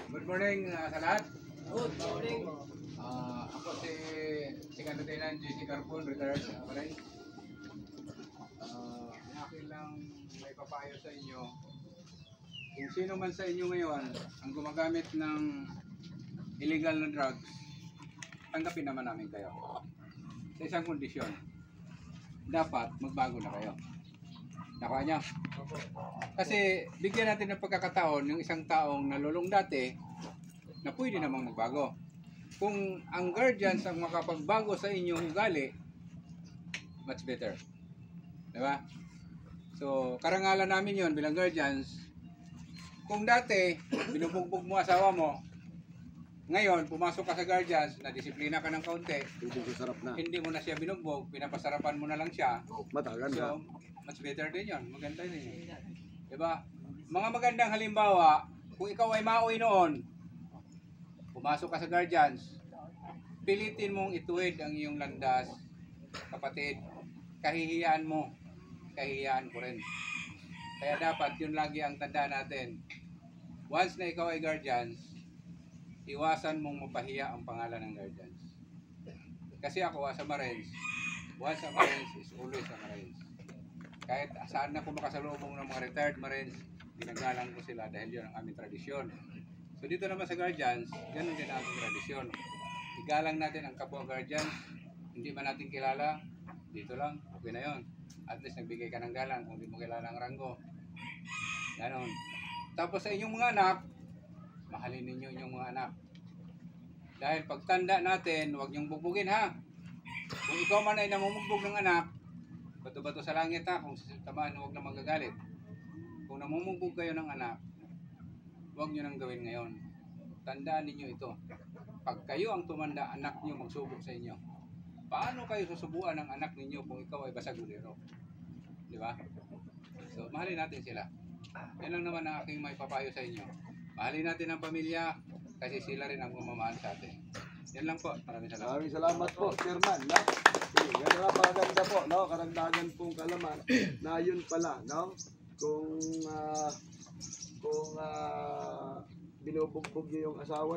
Good morning sa lahat. Good morning. Ako si Lieutenant JC Carpon, retired Marine. Ang akin lang may papayo sa inyo. Kung sino man sa inyo ngayon ang gumagamit ng illegal na drugs, tanggapin naman namin kayo. Sa isang kondisyon, dapat magbago na kayo. Nakuha niya? Kasi bigyan natin ng pagkakataon yung isang taong nalulong dati na pwede namang magbago. Kung ang guardians ang makapagbago sa inyong ugali, much better. Diba? So, karangalan namin yon bilang guardians. Kung dati, binubugbog mo asawa mo, ngayon, pumasok ka sa guardians, na-disiplina ka ng kaunti, hindi mo na siya binugbog, pinapasarapan mo na lang siya. Matagal na. So, much better din yun. Maganda din yun. Diba? Mga magandang halimbawa, kung ikaw ay mauwi noon, pumasok ka sa guardians, pilitin mong ituwid ang iyong landas, kapatid, kahihiyaan mo, kahihiyaan ko rin. Kaya dapat yun lagi ang tandaan natin. Once na ikaw ay guardians, iwasan mong mapahiya ang pangalan ng guardians. Kasi ako as a Marines, once a Marines is always a Marines. Kahit saan na ako makasalubong ng mga retired Marines, ginagalang ko sila dahil yun ang aming tradisyon. So dito naman sa guardians, ganun din ang aming tradisyon. Igalang natin ang kapwa guardians, hindi man natin kilala, dito lang, okay na yun. At least nagbigay ka ng galang kung hindi mo kilala ang ranggo. Ganun. Tapos sa inyong mga anak, mahalin ninyo inyong mga anak. Dahil pagtanda natin, huwag niyong bubugin ha. Kung ikaw man ay namumugbog ng anak, bato-bato sa langit ha, kung tamaan, huwag na magagalit. Kung namumugbog kayo ng anak, huwag nyo nang gawin ngayon. Tandaan ninyo ito. Pag kayo ang tumanda, anak nyo magsubok sa inyo. Paano kayo susubuan ng anak ninyo kung ikaw ay basagulero? Di ba? So, mahalin natin sila. Yan lang naman ang aking may papayo sa inyo. Mahalin natin ang pamilya kasi sila rin ang mamamahal sa atin. Yan lang po. Maraming salamat. Maraming salamat po, Chairman. No? Ganun na maganda po, no? Karagdagan pong kalaman na yun pala, no? Kung binubugbog niyo yung asawa